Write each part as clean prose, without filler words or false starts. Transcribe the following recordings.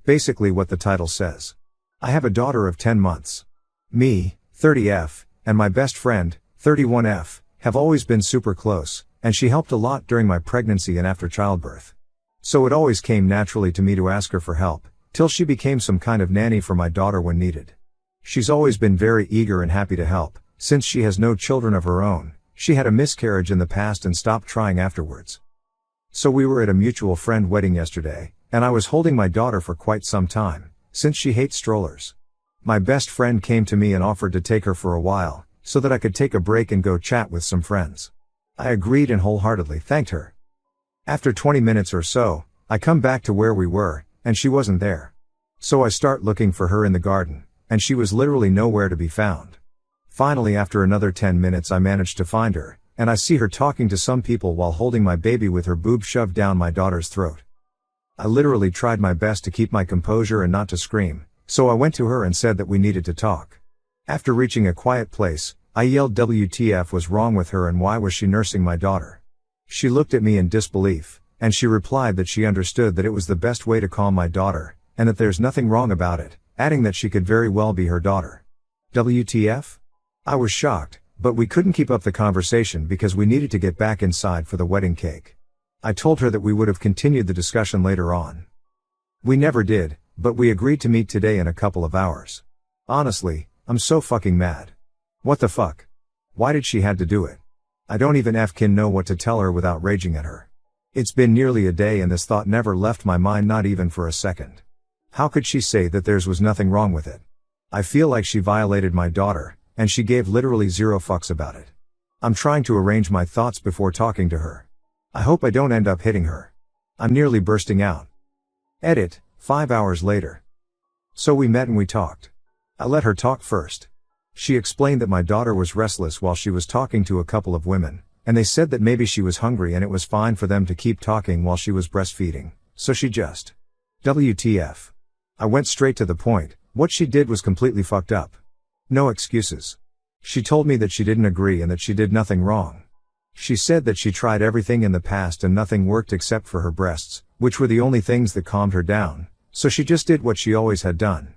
Basically what the title says. I have a daughter of 10 months. Me, 30F, and my best friend, 31F, have always been super close, and she helped a lot during my pregnancy and after childbirth. So it always came naturally to me to ask her for help, till she became some kind of nanny for my daughter when needed. She's always been very eager and happy to help. Since she has no children of her own, she had a miscarriage in the past and stopped trying afterwards. So we were at a mutual friend wedding yesterday, and I was holding my daughter for quite some time, since she hates strollers. My best friend came to me and offered to take her for a while, so that I could take a break and go chat with some friends. I agreed and wholeheartedly thanked her. After 20 minutes or so, I come back to where we were, and she wasn't there. So I start looking for her in the garden, and she was literally nowhere to be found. Finally, after another 10 minutes I managed to find her, and I see her talking to some people while holding my baby with her boob shoved down my daughter's throat. I literally tried my best to keep my composure and not to scream, so I went to her and said that we needed to talk. After reaching a quiet place, I yelled WTF was wrong with her and why was she nursing my daughter. She looked at me in disbelief, and she replied that she understood that it was the best way to calm my daughter, and that there's nothing wrong about it, adding that she could very well be her daughter. WTF? I was shocked, but we couldn't keep up the conversation because we needed to get back inside for the wedding cake. I told her that we would have continued the discussion later on. We never did, but we agreed to meet today in a couple of hours. Honestly, I'm so fucking mad. What the fuck? Why did she had to do it? I don't even fkin know what to tell her without raging at her. It's been nearly a day and this thought never left my mind, not even for a second. How could she say that theirs was nothing wrong with it? I feel like she violated my daughter, and she gave literally zero fucks about it. I'm trying to arrange my thoughts before talking to her. I hope I don't end up hitting her. I'm nearly bursting out. Edit, 5 hours later. So we met and we talked. I let her talk first. She explained that my daughter was restless while she was talking to a couple of women, and they said that maybe she was hungry and it was fine for them to keep talking while she was breastfeeding, so she just WTF. I went straight to the point. What she did was completely fucked up. No excuses. She told me that she didn't agree and that she did nothing wrong. She said that she tried everything in the past and nothing worked except for her breasts, which were the only things that calmed her down, so she just did what she always had done.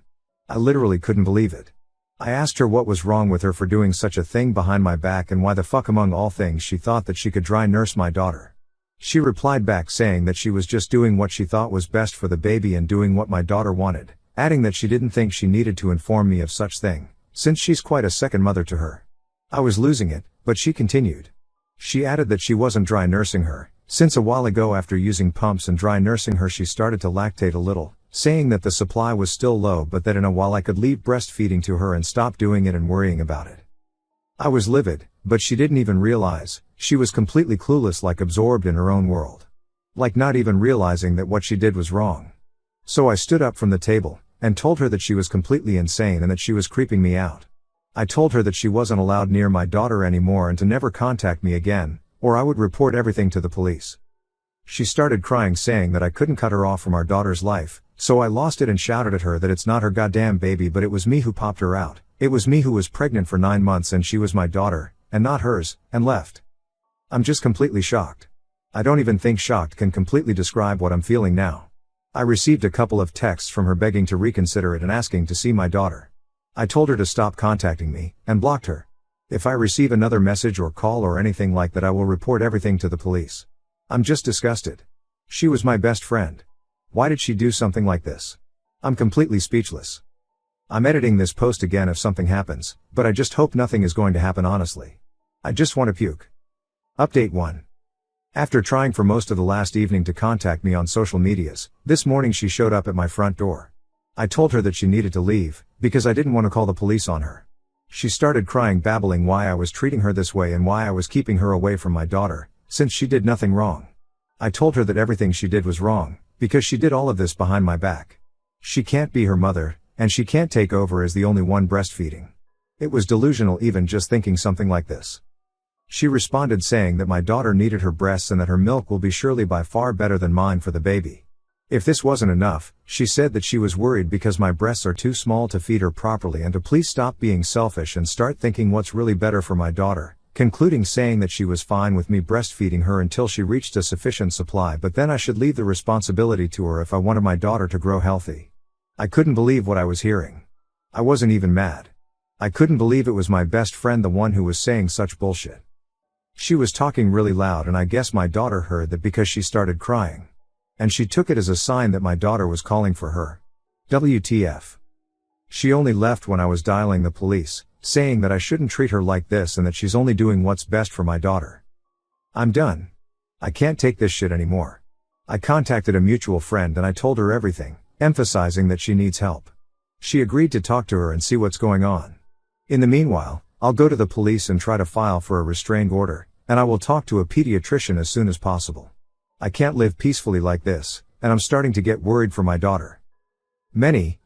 I literally couldn't believe it. I asked her what was wrong with her for doing such a thing behind my back and why the fuck among all things she thought that she could dry nurse my daughter. She replied back saying that she was just doing what she thought was best for the baby and doing what my daughter wanted, adding that she didn't think she needed to inform me of such thing, since she's quite a second mother to her. I was losing it, but she continued. She added that she wasn't dry nursing her, since a while ago after using pumps and dry nursing her she started to lactate a little, saying that the supply was still low but that in a while I could leave breastfeeding to her and stop doing it and worrying about it. I was livid, but she didn't even realize. She was completely clueless, like absorbed in her own world. Like not even realizing that what she did was wrong. So I stood up from the table, and told her that she was completely insane and that she was creeping me out. I told her that she wasn't allowed near my daughter anymore and to never contact me again, or I would report everything to the police. She started crying saying that I couldn't cut her off from our daughter's life, so I lost it and shouted at her that it's not her goddamn baby but it was me who popped her out. It was me who was pregnant for 9 months and she was my daughter, and not hers, and left. I'm just completely shocked. I don't even think shocked can completely describe what I'm feeling now. I received a couple of texts from her begging to reconsider it and asking to see my daughter. I told her to stop contacting me, and blocked her. If I receive another message or call or anything like that I will report everything to the police. I'm just disgusted. She was my best friend. Why did she do something like this? I'm completely speechless. I'm editing this post again if something happens, but I just hope nothing is going to happen honestly. I just want to puke. Update 1. After trying for most of the last evening to contact me on social medias, this morning she showed up at my front door. I told her that she needed to leave, because I didn't want to call the police on her. She started crying, babbling why I was treating her this way and why I was keeping her away from my daughter, since she did nothing wrong. I told her that everything she did was wrong, because she did all of this behind my back. She can't be her mother, and she can't take over as the only one breastfeeding. It was delusional even just thinking something like this. She responded saying that my daughter needed her breasts and that her milk will be surely by far better than mine for the baby. If this wasn't enough, she said that she was worried because my breasts are too small to feed her properly and to please stop being selfish and start thinking what's really better for my daughter, concluding saying that she was fine with me breastfeeding her until she reached a sufficient supply but then I should leave the responsibility to her if I wanted my daughter to grow healthy. I couldn't believe what I was hearing. I wasn't even mad. I couldn't believe it was my best friend, the one who was saying such bullshit. She was talking really loud, and I guess my daughter heard that because she started crying. And she took it as a sign that my daughter was calling for her. WTF. She only left when I was dialing the police, saying that I shouldn't treat her like this and that she's only doing what's best for my daughter. I'm done. I can't take this shit anymore. I contacted a mutual friend and I told her everything, emphasizing that she needs help. She agreed to talk to her and see what's going on. In the meanwhile, I'll go to the police and try to file for a restraining order, and I will talk to a pediatrician as soon as possible. I can't live peacefully like this, and I'm starting to get worried for my daughter. Many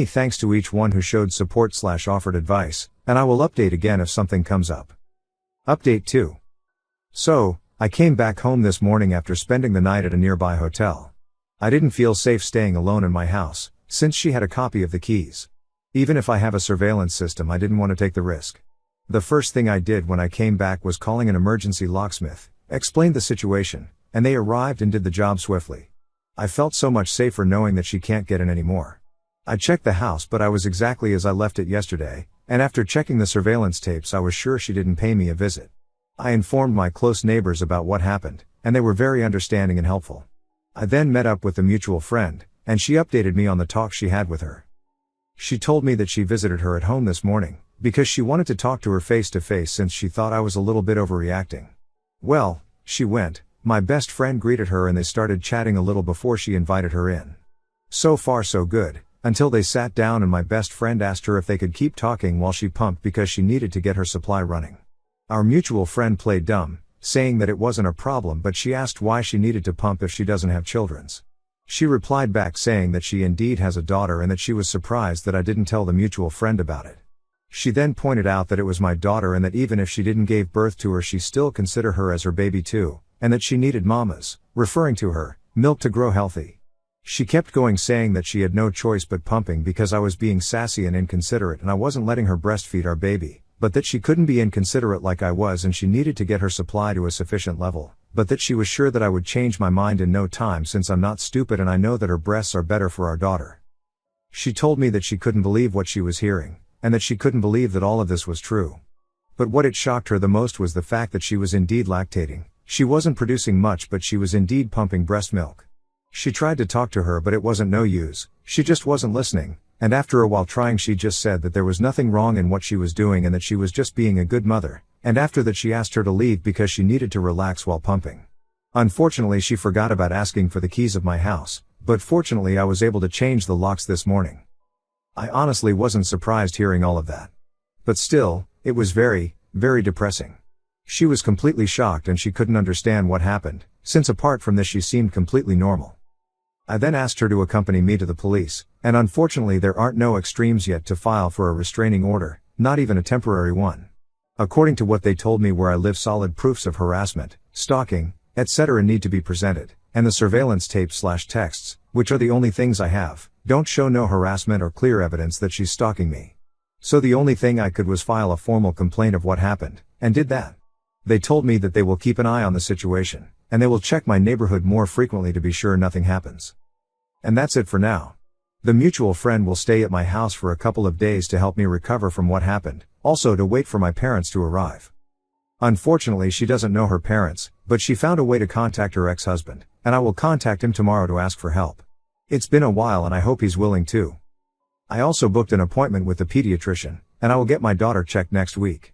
thanks to each one who showed support/offered advice, and I will update again if something comes up. Update 2. So, I came back home this morning after spending the night at a nearby hotel. I didn't feel safe staying alone in my house, since she had a copy of the keys. Even if I have a surveillance system, I didn't want to take the risk. The first thing I did when I came back was calling an emergency locksmith, explained the situation, and they arrived and did the job swiftly. I felt so much safer knowing that she can't get in anymore. I checked the house, but I was exactly as I left it yesterday, and after checking the surveillance tapes I was sure she didn't pay me a visit. I informed my close neighbors about what happened, and they were very understanding and helpful. I then met up with a mutual friend, and she updated me on the talk she had with her. She told me that she visited her at home this morning, because she wanted to talk to her face to face since she thought I was a little bit overreacting. Well, she went, my best friend greeted her and they started chatting a little before she invited her in. So far so good, until they sat down and my best friend asked her if they could keep talking while she pumped because she needed to get her supply running. Our mutual friend played dumb, saying that it wasn't a problem, but she asked why she needed to pump if she doesn't have children's. She replied back saying that she indeed has a daughter and that she was surprised that I didn't tell the mutual friend about it. She then pointed out that it was my daughter and that even if she didn't give birth to her she still consider her as her baby too, and that she needed mama's, referring to her, milk to grow healthy. She kept going saying that she had no choice but pumping because I was being sassy and inconsiderate and I wasn't letting her breastfeed our baby, but that she couldn't be inconsiderate like I was and she needed to get her supply to a sufficient level, but that she was sure that I would change my mind in no time since I'm not stupid and I know that her breasts are better for our daughter. She told me that she couldn't believe what she was hearing, and that she couldn't believe that all of this was true. But what it shocked her the most was the fact that she was indeed lactating. She wasn't producing much, but she was indeed pumping breast milk. She tried to talk to her, but it wasn't no use, she just wasn't listening, and after a while trying she just said that there was nothing wrong in what she was doing and that she was just being a good mother, and after that she asked her to leave because she needed to relax while pumping. Unfortunately she forgot about asking for the keys of my house, but fortunately I was able to change the locks this morning. I honestly wasn't surprised hearing all of that. But still, it was very depressing. She was completely shocked and she couldn't understand what happened, since apart from this she seemed completely normal. I then asked her to accompany me to the police, and unfortunately there aren't no extremes yet to file for a restraining order, not even a temporary one. According to what they told me where I live, solid proofs of harassment, stalking, etc. need to be presented, and the surveillance tapes/texts, which are the only things I have, don't show no harassment or clear evidence that she's stalking me. So the only thing I could was file a formal complaint of what happened, and did that. They told me that they will keep an eye on the situation, and they will check my neighborhood more frequently to be sure nothing happens. And that's it for now. The mutual friend will stay at my house for a couple of days to help me recover from what happened, also to wait for my parents to arrive. Unfortunately she doesn't know her parents, but she found a way to contact her ex-husband, and I will contact him tomorrow to ask for help. It's been a while and I hope he's willing to. I also booked an appointment with the pediatrician, and I will get my daughter checked next week.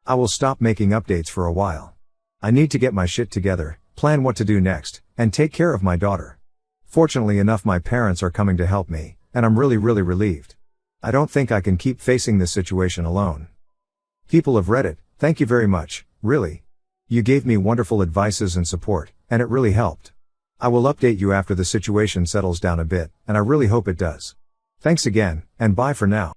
I will stop making updates for a while. I need to get my shit together, plan what to do next, and take care of my daughter. Fortunately enough my parents are coming to help me, and I'm really relieved. I don't think I can keep facing this situation alone. People of Reddit, thank you very much, really. You gave me wonderful advices and support, and it really helped. I will update you after the situation settles down a bit, and I really hope it does. Thanks again, and bye for now.